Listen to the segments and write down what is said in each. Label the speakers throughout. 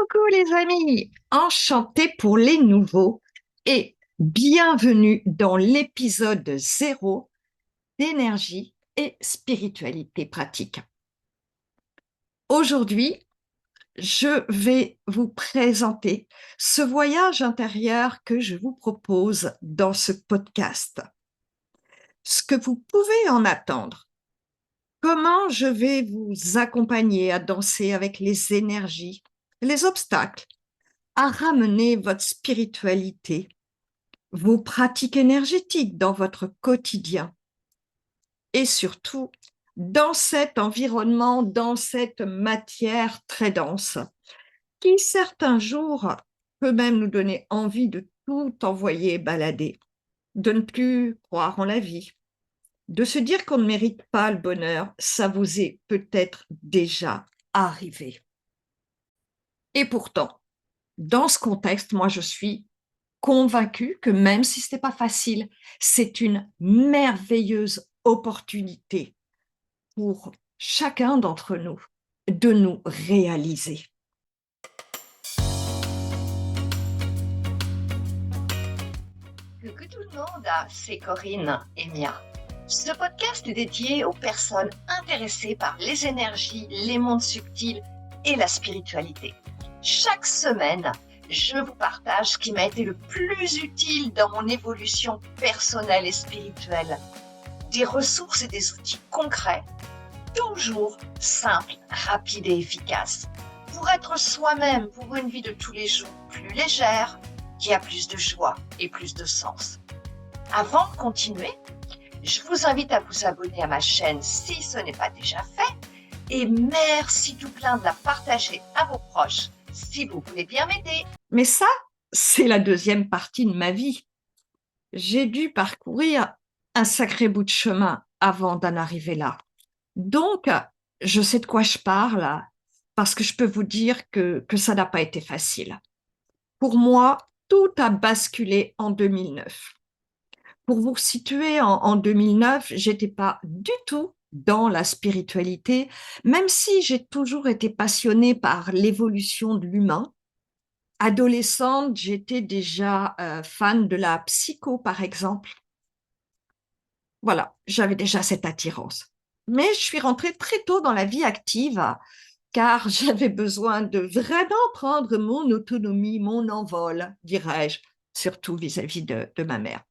Speaker 1: Coucou les amis, enchanté pour les nouveaux et bienvenue dans l'épisode 0 d'énergie et spiritualité pratique. Aujourd'hui, je vais vous présenter ce voyage intérieur que je vous propose dans ce podcast. Ce que vous pouvez en attendre, comment je vais vous accompagner à danser avec les énergies, les obstacles, à ramener votre spiritualité, vos pratiques énergétiques dans votre quotidien et surtout dans cet environnement, dans cette matière très dense qui certains jours peut même nous donner envie de tout envoyer balader, de ne plus croire en la vie, de se dire qu'on ne mérite pas le bonheur, ça vous est peut-être déjà arrivé. Et pourtant, dans ce contexte, moi je suis convaincue que même si ce n'est pas facile, c'est une merveilleuse opportunité pour chacun d'entre nous de nous réaliser.
Speaker 2: Coucou tout le monde, c'est Corinne et Mia. Ce podcast est dédié aux personnes intéressées par les énergies, les mondes subtils et la spiritualité. Chaque semaine, je vous partage ce qui m'a été le plus utile dans mon évolution personnelle et spirituelle. Des ressources et des outils concrets, toujours simples, rapides et efficaces, pour être soi-même pour une vie de tous les jours plus légère, qui a plus de joie et plus de sens. Avant de continuer, je vous invite à vous abonner à ma chaîne si ce n'est pas déjà fait et merci tout plein de la partager à vos proches si vous voulez bien m'aider.
Speaker 1: Mais ça, c'est la deuxième partie de ma vie. J'ai dû parcourir un sacré bout de chemin avant d'en arriver là. Donc, je sais de quoi je parle parce que je peux vous dire que ça n'a pas été facile. Pour moi, tout a basculé en 2009. Pour vous situer en 2009, j'étais pas du tout dans la spiritualité, même si j'ai toujours été passionnée par l'évolution de l'humain. Adolescente, j'étais déjà fan de la psycho, par exemple. Voilà, j'avais déjà cette attirance. Mais je suis rentrée très tôt dans la vie active car j'avais besoin de vraiment prendre mon autonomie, mon envol, dirais-je, surtout vis-à-vis de ma mère.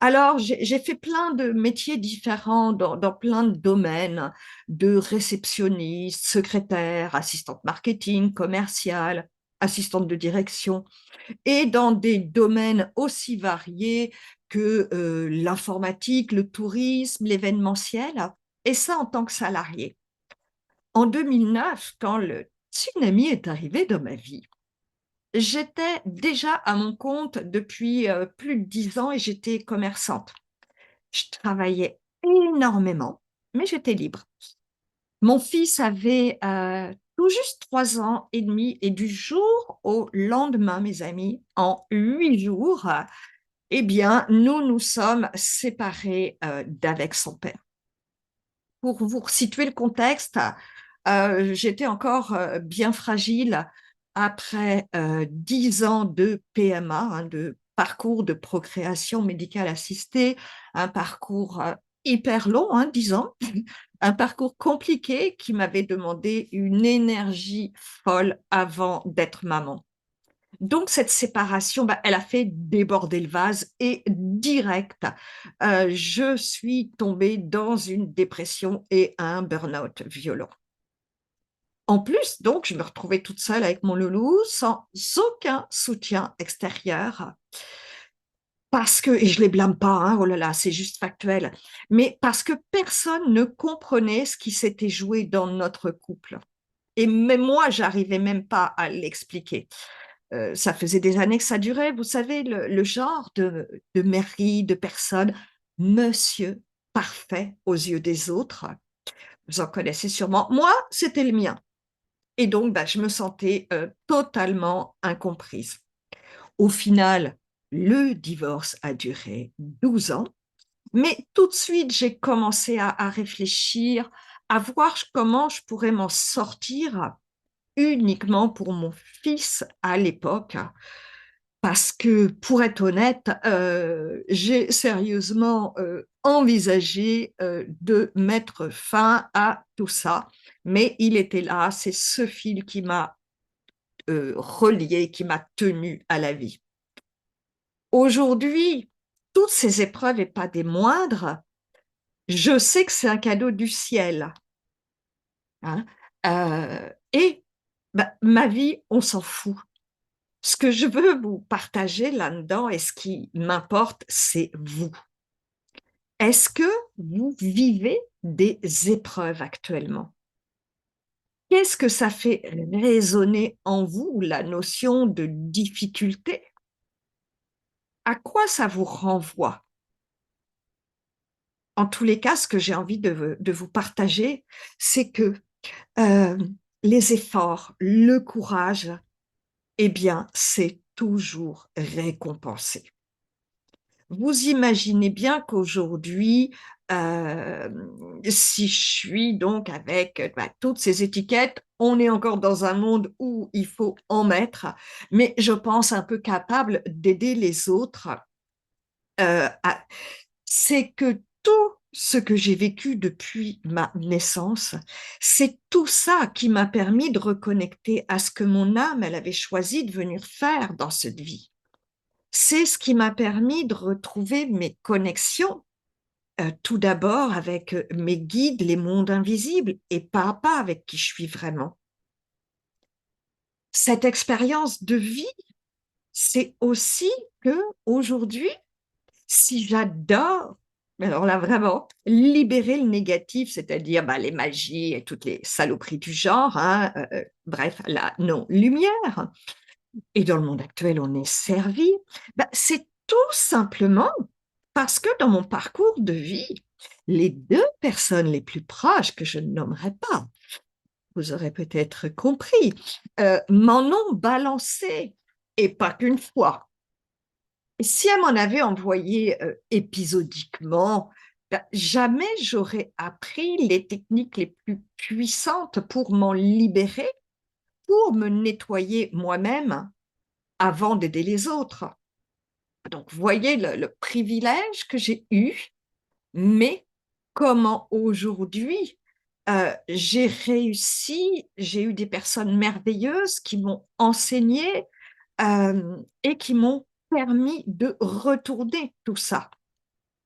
Speaker 1: Alors, j'ai fait plein de métiers différents dans plein de domaines, de réceptionniste, secrétaire, assistante marketing, commerciale, assistante de direction, et dans des domaines aussi variés que l'informatique, le tourisme, l'événementiel, et ça en tant que salarié. En 2009, quand le tsunami est arrivé dans ma vie, j'étais déjà à mon compte depuis plus de 10 ans et j'étais commerçante. Je travaillais énormément, mais j'étais libre. Mon fils avait tout juste 3 ans et demi et du jour au lendemain, mes amis, en 8 jours, eh bien, nous nous sommes séparés d'avec son père. Pour vous situer le contexte, j'étais encore bien fragile après 10 ans de PMA, de parcours de procréation médicale assistée, un parcours hyper long, 10 ans, un parcours compliqué qui m'avait demandé une énergie folle avant d'être maman. Donc, cette séparation, elle a fait déborder le vase et direct, je suis tombée dans une dépression et un burn-out violent. En plus, donc, je me retrouvais toute seule avec mon loulou sans aucun soutien extérieur parce que, et je les blâme pas, oh là là, c'est juste factuel, mais parce que personne ne comprenait ce qui s'était joué dans notre couple. Et même moi, j'arrivais même pas à l'expliquer. Ça faisait des années que ça durait. Vous savez, le genre de mairie, de personne, monsieur parfait aux yeux des autres. Vous en connaissez sûrement. Moi, c'était le mien. Et donc, je me sentais totalement incomprise. Au final, le divorce a duré 12 ans, mais tout de suite, j'ai commencé à réfléchir, à voir comment je pourrais m'en sortir uniquement pour mon fils à l'époque, parce que, pour être honnête, j'ai sérieusement envisagé de mettre fin à tout ça. Mais il était là, c'est ce fil qui m'a relié, qui m'a tenu à la vie. Aujourd'hui, toutes ces épreuves, et pas des moindres, je sais que c'est un cadeau du ciel, hein. Et bah, ma vie, on s'en fout. Ce que je veux vous partager là-dedans et ce qui m'importe, c'est vous. Est-ce que vous vivez des épreuves actuellement? Qu'est-ce que ça fait résonner en vous, la notion de difficulté? À quoi ça vous renvoie? En tous les cas, ce que j'ai envie de vous partager, c'est que euh, les efforts, le courage, eh bien, c'est toujours récompensé. Vous imaginez bien qu'aujourd'hui, euh, si je suis donc avec toutes ces étiquettes, on est encore dans un monde où il faut en mettre, mais je pense un peu capable d'aider les autres. C'est que tout ce que j'ai vécu depuis ma naissance, c'est tout ça qui m'a permis de reconnecter à ce que mon âme, elle avait choisi de venir faire dans cette vie. C'est ce qui m'a permis de retrouver mes connexions, tout d'abord avec mes guides, les mondes invisibles, et pas à pas avec qui je suis vraiment. Cette expérience de vie, c'est aussi que aujourd'hui, si j'adore, mais alors là vraiment, libérer le négatif, c'est-à-dire les magies et toutes les saloperies du genre, hein, bref, la non-lumière, et dans le monde actuel, on est servi, c'est tout simplement parce que dans mon parcours de vie, les deux personnes les plus proches, que je ne nommerai pas, vous aurez peut-être compris, m'en ont balancé, et pas qu'une fois. Et si elle m'en avait envoyé épisodiquement, jamais j'aurais appris les techniques les plus puissantes pour m'en libérer, pour me nettoyer moi-même avant d'aider les autres. Donc, voyez le privilège que j'ai eu, mais comment aujourd'hui j'ai réussi, j'ai eu des personnes merveilleuses qui m'ont enseigné et qui m'ont permis de retourner tout ça,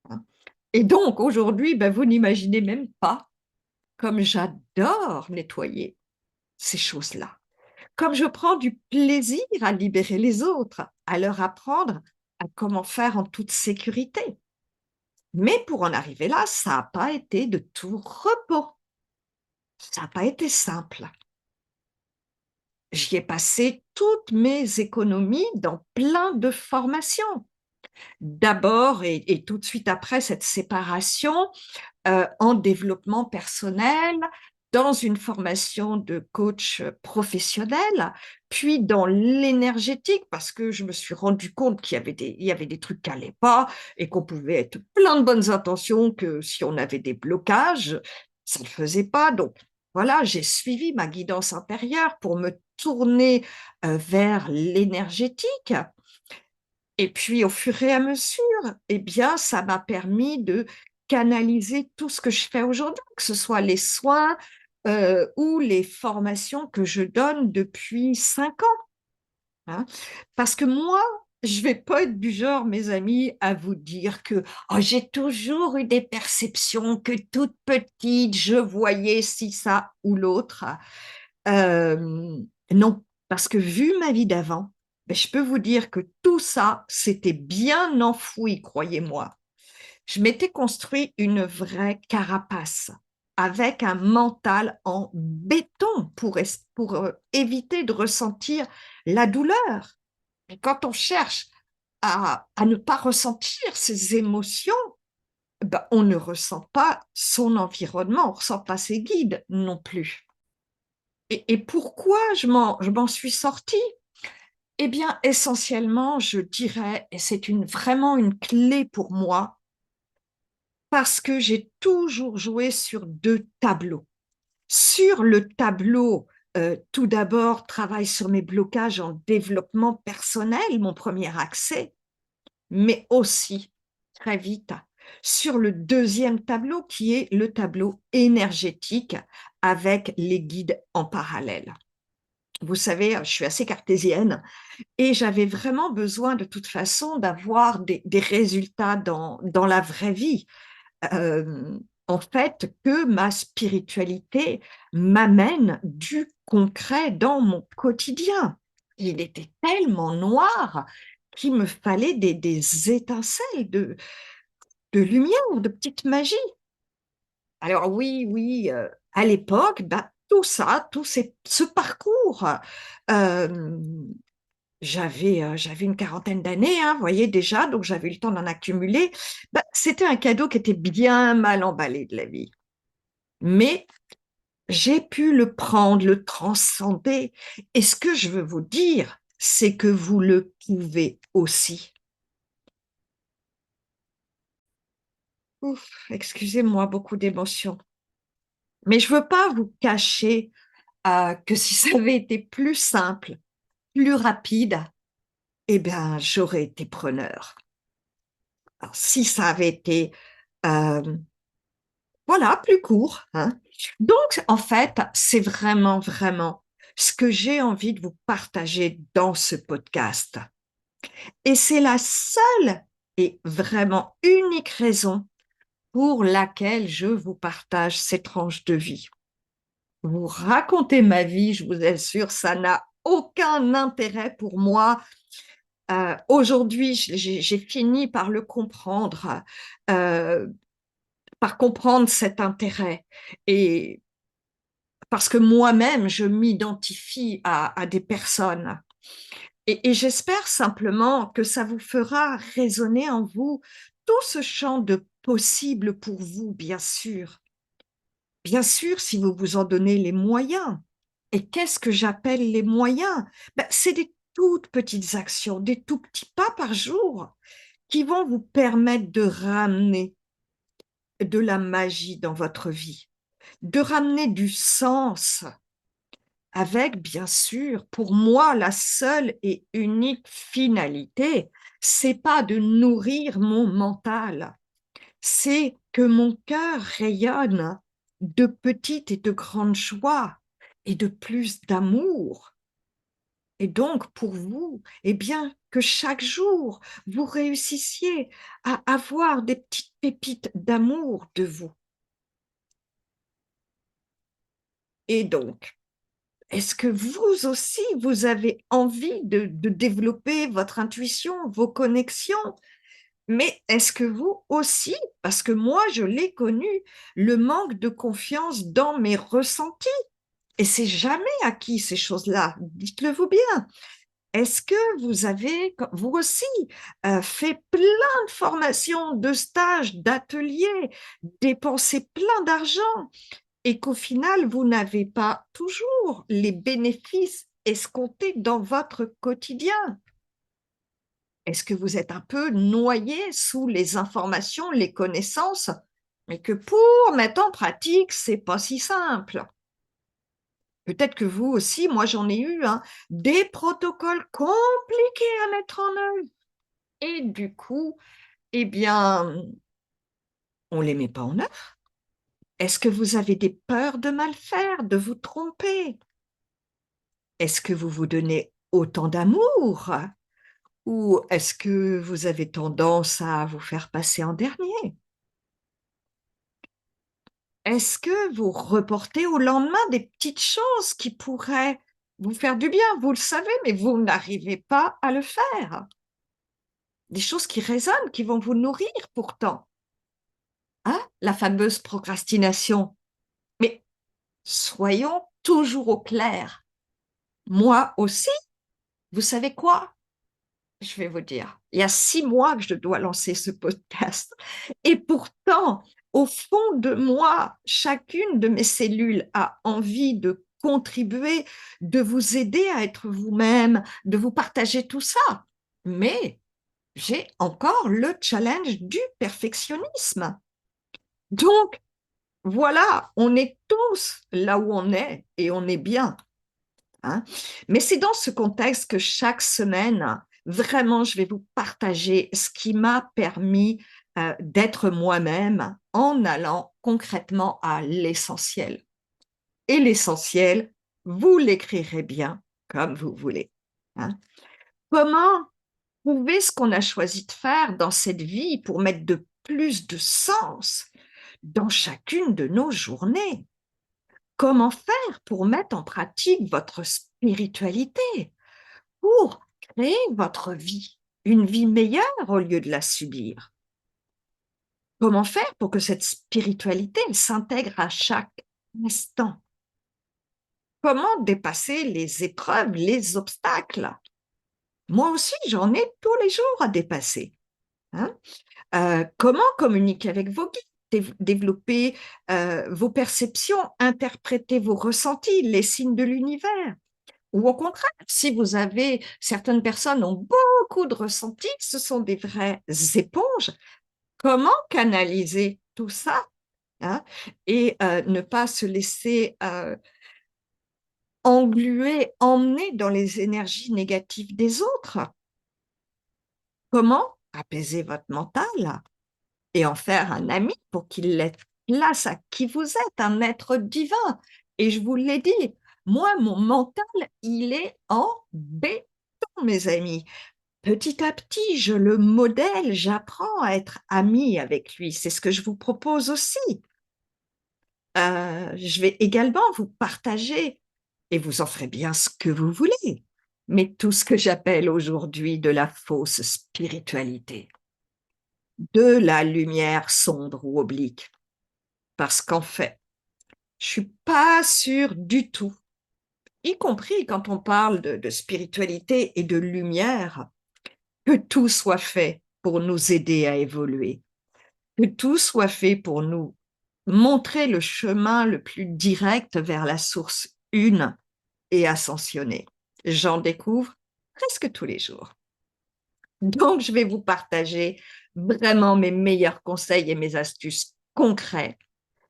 Speaker 1: hein. Et donc aujourd'hui, vous n'imaginez même pas comme j'adore nettoyer ces choses-là, comme je prends du plaisir à libérer les autres, à leur apprendre à comment faire en toute sécurité. Mais pour en arriver là, ça n'a pas été de tout repos. Ça n'a pas été simple. J'y ai passé toutes mes économies dans plein de formations. D'abord et tout de suite après cette séparation, en développement personnel, dans une formation de coach professionnel, puis dans l'énergétique, parce que je me suis rendu compte il y avait des trucs qui n'allaient pas et qu'on pouvait être plein de bonnes intentions, que si on avait des blocages, ça ne le faisait pas. Donc voilà, j'ai suivi ma guidance intérieure pour me tourner vers l'énergétique. Et puis, au fur et à mesure, eh bien, ça m'a permis de canaliser tout ce que je fais aujourd'hui, que ce soit les soins ou les formations que je donne depuis 5 ans, hein. Parce que moi, je vais pas être du genre, mes amis, à vous dire que oh, j'ai toujours eu des perceptions, que toute petite, je voyais ci, ça ou l'autre. Non, parce que vu ma vie d'avant, je peux vous dire que tout ça, c'était bien enfoui, croyez-moi. Je m'étais construit une vraie carapace avec un mental en béton pour éviter de ressentir la douleur. Et quand on cherche à ne pas ressentir ces émotions, on ne ressent pas son environnement, on ne ressent pas ses guides non plus. Et pourquoi je m'en suis sortie? Eh bien, essentiellement, je dirais, et c'est vraiment une clé pour moi, parce que j'ai toujours joué sur deux tableaux. Sur le tableau Tout d'abord, travail sur mes blocages en développement personnel, mon premier accès, mais aussi très vite sur le deuxième tableau qui est le tableau énergétique avec les guides en parallèle. Vous savez, je suis assez cartésienne et j'avais vraiment besoin de toute façon d'avoir des résultats dans la vraie vie. Euh, en fait, que ma spiritualité m'amène du concret dans mon quotidien. Il était tellement noir qu'il me fallait des étincelles de lumière, de petite magie. Alors oui, oui, à l'époque, bah, tout ça, ce parcours, euh, j'avais une quarantaine d'années, hein, vous voyez déjà, donc j'avais eu le temps d'en accumuler. Bah, c'était un cadeau qui était bien mal emballé de la vie. Mais j'ai pu le prendre, le transcender. Et ce que je veux vous dire, c'est que vous le pouvez aussi. Ouf, excusez-moi, beaucoup d'émotions. Mais je veux pas vous cacher que si ça avait été plus simple, plus rapide, eh bien, j'aurais été preneur. Alors, si ça avait été, euh, voilà, plus court, hein. Donc, en fait, c'est vraiment, vraiment ce que j'ai envie de vous partager dans ce podcast. Et c'est la seule et vraiment unique raison pour laquelle je vous partage cette tranche de vie. Vous raconter ma vie, je vous assure, ça n'a aucun intérêt pour moi. Aujourd'hui, j'ai fini par le comprendre, euh, par comprendre cet intérêt. Et parce que moi-même, je m'identifie à des personnes. Et j'espère simplement que ça vous fera résonner en vous tout ce champ de possibles pour vous, bien sûr. Bien sûr, si vous vous en donnez les moyens. Et qu'est-ce que j'appelle les moyens? Ben, c'est des toutes petites actions, des tout petits pas par jour qui vont vous permettre de ramener de la magie dans votre vie, de ramener du sens avec, bien sûr, pour moi, la seule et unique finalité, c'est pas de nourrir mon mental, c'est que mon cœur rayonne de petites et de grandes joies et de plus d'amour. Et donc, pour vous, eh bien, que chaque jour, vous réussissiez à avoir des petites pépites d'amour de vous. Et donc, est-ce que vous aussi, vous avez envie de développer votre intuition, vos connexions? Mais est-ce que vous aussi, parce que moi, je l'ai connu, le manque de confiance dans mes ressentis, et c'est jamais acquis ces choses-là, dites-le vous bien. Est-ce que vous avez, vous aussi, fait plein de formations, de stages, d'ateliers, dépensé plein d'argent et qu'au final, vous n'avez pas toujours les bénéfices escomptés dans votre quotidien? Est-ce que vous êtes un peu noyé sous les informations, les connaissances, mais que pour mettre en pratique, c'est pas si simple? Peut-être que vous aussi, moi j'en ai eu, hein, des protocoles compliqués à mettre en œuvre. Et du coup, eh bien, on ne les met pas en œuvre. Est-ce que vous avez des peurs de mal faire, de vous tromper? Est-ce que vous vous donnez autant d'amour? Ou est-ce que vous avez tendance à vous faire passer en dernier? Est-ce que vous reportez au lendemain des petites choses qui pourraient vous faire du bien? Vous le savez, mais vous n'arrivez pas à le faire. Des choses qui résonnent, qui vont vous nourrir pourtant. Hein? La fameuse procrastination. Mais soyons toujours au clair. Moi aussi, vous savez quoi? Je vais vous dire, il y a 6 mois que je dois lancer ce podcast. Et pourtant, au fond de moi, chacune de mes cellules a envie de contribuer, de vous aider à être vous-même, de vous partager tout ça. Mais j'ai encore le challenge du perfectionnisme. Donc, voilà, on est tous là où on est et on est bien. hein. Mais c'est dans ce contexte que chaque semaine, vraiment, je vais vous partager ce qui m'a permis d'être moi-même en allant concrètement à l'essentiel. Et l'essentiel, vous l'écrirez bien comme vous voulez, hein. Comment trouver ce qu'on a choisi de faire dans cette vie pour mettre de plus de sens dans chacune de nos journées? Comment faire pour mettre en pratique votre spiritualité, pour créer votre vie, une vie meilleure au lieu de la subir? Comment faire pour que cette spiritualité s'intègre à chaque instant? Comment dépasser les épreuves, les obstacles? Moi aussi, j'en ai tous les jours à dépasser, hein. Comment communiquer avec vos guides, développer vos perceptions, interpréter vos ressentis, les signes de l'univers? Ou au contraire, si vous avez certaines personnes ont beaucoup de ressentis, ce sont des vraies éponges. Comment canaliser tout ça, hein, et ne pas se laisser engluer, emmener dans les énergies négatives des autres? Comment apaiser votre mental et en faire un ami pour qu'il laisse place à qui vous êtes, un être divin? Et je vous l'ai dit, moi, mon mental, il est en béton, mes amis. Petit à petit, je le modèle, j'apprends à être amie avec lui. C'est ce que je vous propose aussi. Je vais également vous partager, et vous en ferez bien ce que vous voulez, mais tout ce que j'appelle aujourd'hui de la fausse spiritualité, de la lumière sombre ou oblique. Parce qu'en fait, je suis pas sûre du tout, y compris quand on parle de spiritualité et de lumière, que tout soit fait pour nous aider à évoluer, que tout soit fait pour nous montrer le chemin le plus direct vers la source une et ascensionner. J'en découvre presque tous les jours. Donc, je vais vous partager vraiment mes meilleurs conseils et mes astuces concrètes,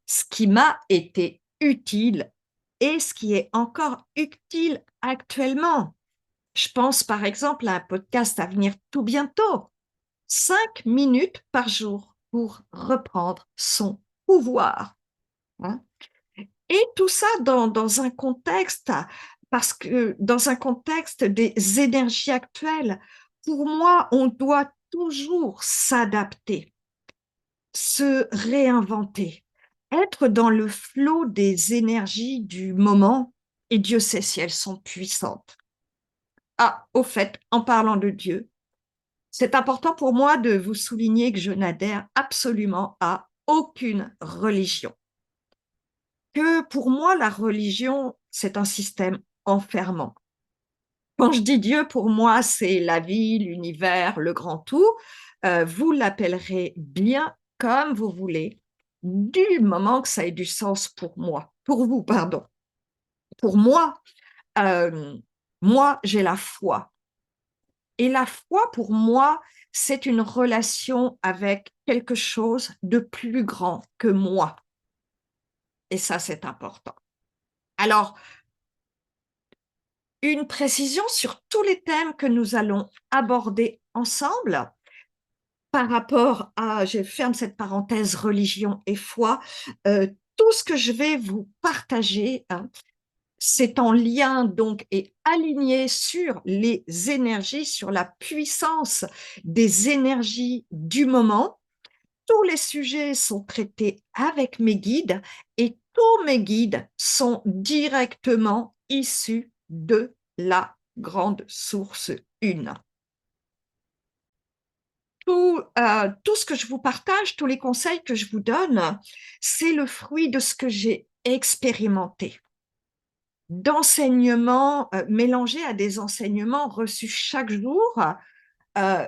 Speaker 1: ce qui m'a été utile et ce qui est encore utile actuellement. Je pense par exemple à un podcast à venir tout bientôt, 5 minutes par jour pour reprendre son pouvoir, hein. Et tout ça dans un contexte, parce que dans un contexte des énergies actuelles, pour moi, on doit toujours s'adapter, se réinventer, être dans le flot des énergies du moment, et Dieu sait si elles sont puissantes. Ah, au fait, en parlant de Dieu, c'est important pour moi de vous souligner que je n'adhère absolument à aucune religion. Que pour moi, la religion, c'est un système enfermant. Quand je dis Dieu, pour moi, c'est la vie, l'univers, le grand tout. Vous l'appellerez bien comme vous voulez, du moment que ça ait du sens pour moi, pour vous, pardon. Pour moi, euh, moi, j'ai la foi. Et la foi, pour moi, c'est une relation avec quelque chose de plus grand que moi. Et ça, c'est important. Alors, une précision sur tous les thèmes que nous allons aborder ensemble par rapport à, je ferme cette parenthèse, religion et foi, tout ce que je vais vous partager, hein, c'est en lien donc et aligné sur les énergies, sur la puissance des énergies du moment. Tous les sujets sont traités avec mes guides et tous mes guides sont directement issus de la grande source une. Tout ce que je vous partage, tous les conseils que je vous donne, c'est le fruit de ce que j'ai expérimenté, d'enseignements mélangés à des enseignements reçus chaque jour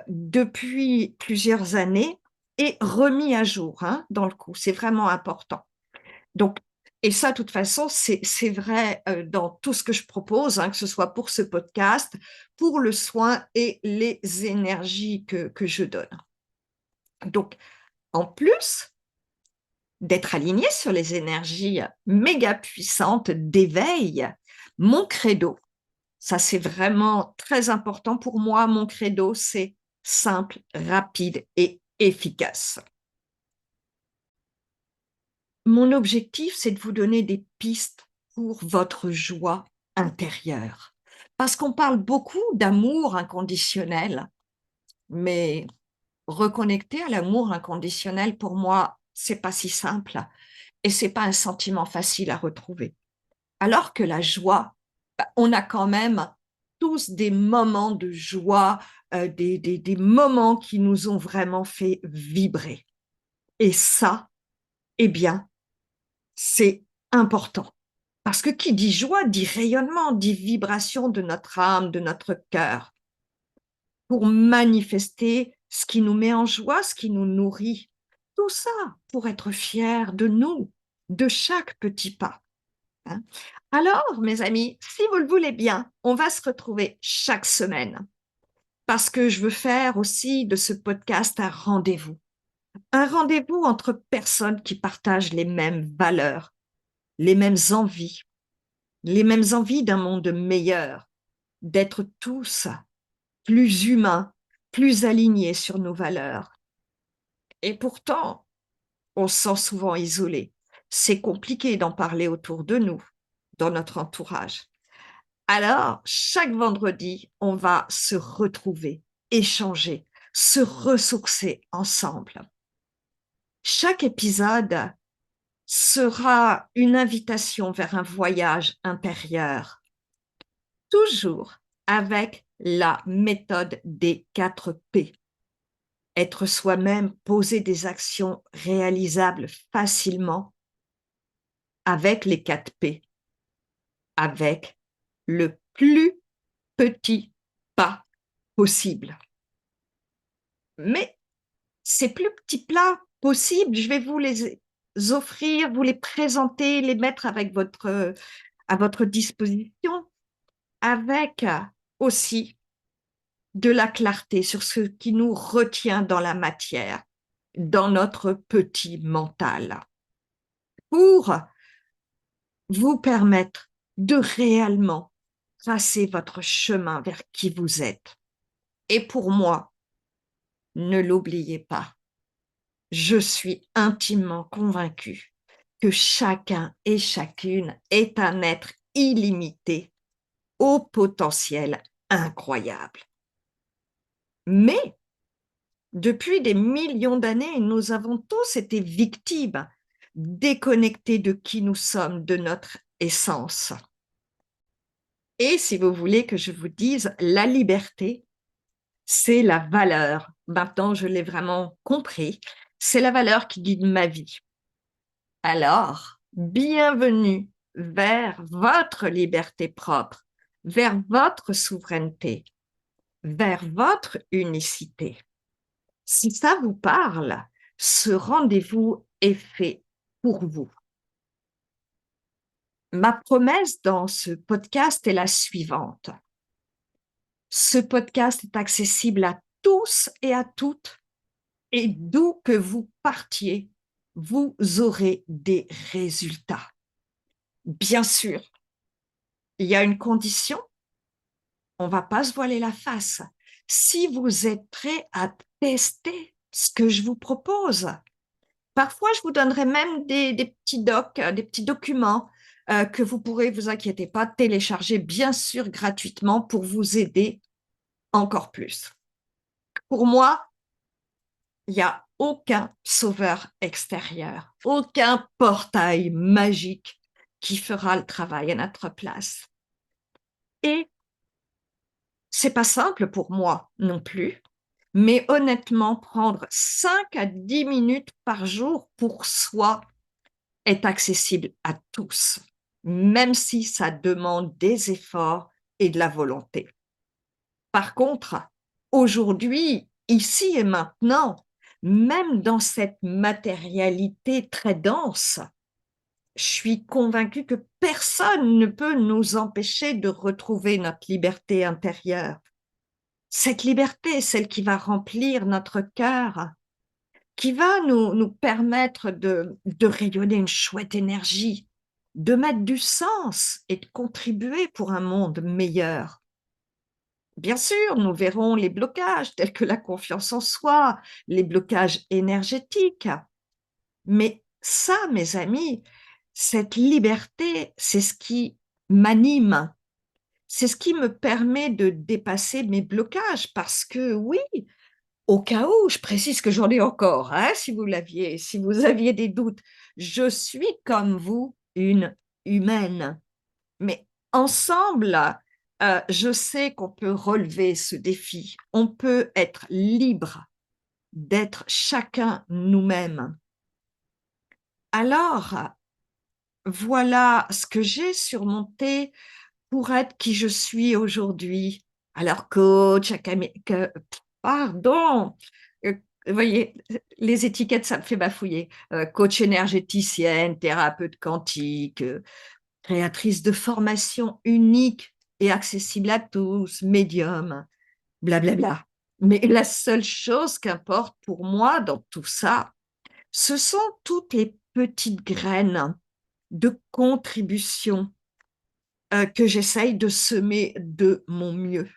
Speaker 1: depuis plusieurs années et remis à jour, hein, dans le coup. C'est vraiment important. Donc, et ça, de toute façon, c'est vrai dans tout ce que je propose, hein, que ce soit pour ce podcast, pour le soin et les énergies que je donne. Donc, en plus d'être aligné sur les énergies méga puissantes d'éveil, mon credo, Ça, c'est vraiment très important pour moi. Mon credo, c'est simple, rapide et efficace. Mon objectif, c'est de vous donner des pistes pour votre joie intérieure. Parce qu'on parle beaucoup d'amour inconditionnel, mais reconnecter à l'amour inconditionnel, pour moi, c'est pas si simple et c'est pas un sentiment facile à retrouver. Alors que la joie, on a quand même tous des moments de joie, des moments qui nous ont vraiment fait vibrer. Et ça, eh bien, c'est important. Parce que qui dit joie dit rayonnement, dit vibration de notre âme, de notre cœur, pour manifester ce qui nous met en joie, ce qui nous nourrit. Tout ça pour être fiers de nous, de chaque petit pas. Hein. Alors, mes amis, si vous le voulez bien, on va se retrouver chaque semaine parce que je veux faire aussi de ce podcast un rendez-vous entre personnes qui partagent les mêmes valeurs, les mêmes envies, les mêmes envies d'un monde meilleur, d'être tous plus humains, plus alignés sur nos valeurs. Et pourtant, on se sent souvent isolé. C'est compliqué d'en parler autour de nous, dans notre entourage. Alors, chaque vendredi, on va se retrouver, échanger, se ressourcer ensemble. Chaque épisode sera une invitation vers un voyage intérieur, toujours avec la méthode des 4 P. Être soi-même, poser des actions réalisables facilement avec les 4 P, avec le plus petit pas possible. Mais ces plus petits plats possibles, je vais vous les offrir, vous les présenter, les mettre à votre disposition, avec aussi de la clarté sur ce qui nous retient dans la matière, dans notre petit mental, pour vous permettre de réellement tracer votre chemin vers qui vous êtes. Et pour moi, ne l'oubliez pas, je suis intimement convaincue que chacun et chacune est un être illimité au potentiel incroyable. Mais depuis des millions d'années, nous avons tous été victimes, déconnectés de qui nous sommes, de notre essence. Et si vous voulez que je vous dise, la liberté, c'est la valeur. Maintenant, je l'ai vraiment compris. C'est la valeur qui guide ma vie. Alors, bienvenue vers votre liberté propre, vers votre souveraineté, vers votre unicité. Si ça vous parle, ce rendez-vous est fait pour vous. Ma promesse dans ce podcast est la suivante. Ce podcast est accessible à tous et à toutes, et d'où que vous partiez, vous aurez des résultats. Bien sûr, il y a une condition, on ne va pas se voiler la face. Si vous êtes prêt à tester ce que je vous propose, parfois je vous donnerai même des petits docs, des petits documents que vous pourrez, vous inquiétez pas, télécharger bien sûr gratuitement pour vous aider encore plus. Pour moi, il n'y a aucun sauveur extérieur, aucun portail magique qui fera le travail à notre place. Et c'est pas simple pour moi non plus, mais honnêtement, prendre 5 à 10 minutes par jour pour soi est accessible à tous, même si ça demande des efforts et de la volonté. Par contre, aujourd'hui, ici et maintenant, même dans cette matérialité très dense, je suis convaincue que personne ne peut nous empêcher de retrouver notre liberté intérieure. Cette liberté, celle qui va remplir notre cœur, qui va nous permettre de rayonner une chouette énergie, de mettre du sens et de contribuer pour un monde meilleur. Bien sûr, nous verrons les blocages tels que la confiance en soi, les blocages énergétiques. Mais ça, mes amis, cette liberté, c'est ce qui m'anime. C'est ce qui me permet de dépasser mes blocages parce que oui, au cas où, je précise que j'en ai encore, hein, si vous aviez des doutes, je suis comme vous, une humaine. Mais ensemble, je sais qu'on peut relever ce défi. On peut être libre d'être chacun nous-mêmes. Alors, voilà ce que j'ai surmonté pour être qui je suis aujourd'hui. Alors, coach, pardon, vous voyez, les étiquettes, ça me fait bafouiller. Coach énergéticienne, thérapeute quantique, créatrice de formations uniques et accessibles à tous, médium, blablabla. Mais la seule chose qu'importe pour moi dans tout ça, ce sont toutes les petites graines de contribution que j'essaye de semer de mon mieux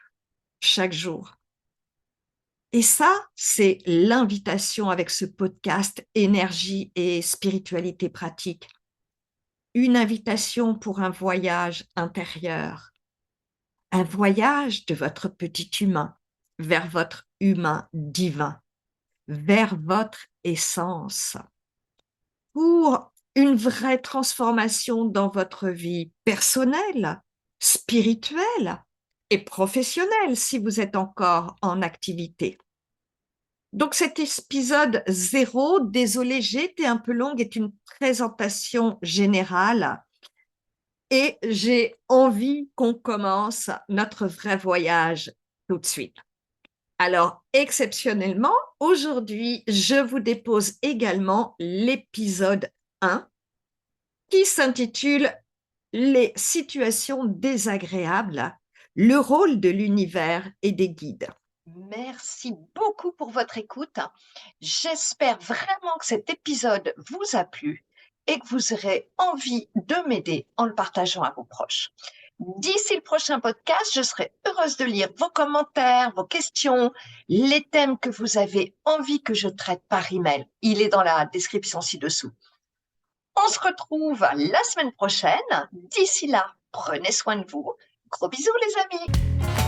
Speaker 1: chaque jour. Et ça, c'est l'invitation avec ce podcast Énergie et spiritualité pratique. Une invitation pour un voyage intérieur, un voyage de votre petit humain vers votre humain divin, vers votre essence, pour une vraie transformation dans votre vie personnelle, spirituelle et professionnelle si vous êtes encore en activité. Donc cet épisode 0, désolé, j'ai été un peu longue, est une présentation générale et j'ai envie qu'on commence notre vrai voyage tout de suite. Alors, exceptionnellement, aujourd'hui, je vous dépose également l'épisode 1 qui s'intitule Les situations désagréables, le rôle de l'univers et des guides.
Speaker 2: Merci beaucoup pour votre écoute. J'espère vraiment que cet épisode vous a plu et que vous aurez envie de m'aider en le partageant à vos proches. D'ici le prochain podcast, je serai heureuse de lire vos commentaires, vos questions, les thèmes que vous avez envie que je traite par email. Il est dans la description ci-dessous. On se retrouve la semaine prochaine. D'ici là, prenez soin de vous. Gros bisous les amis.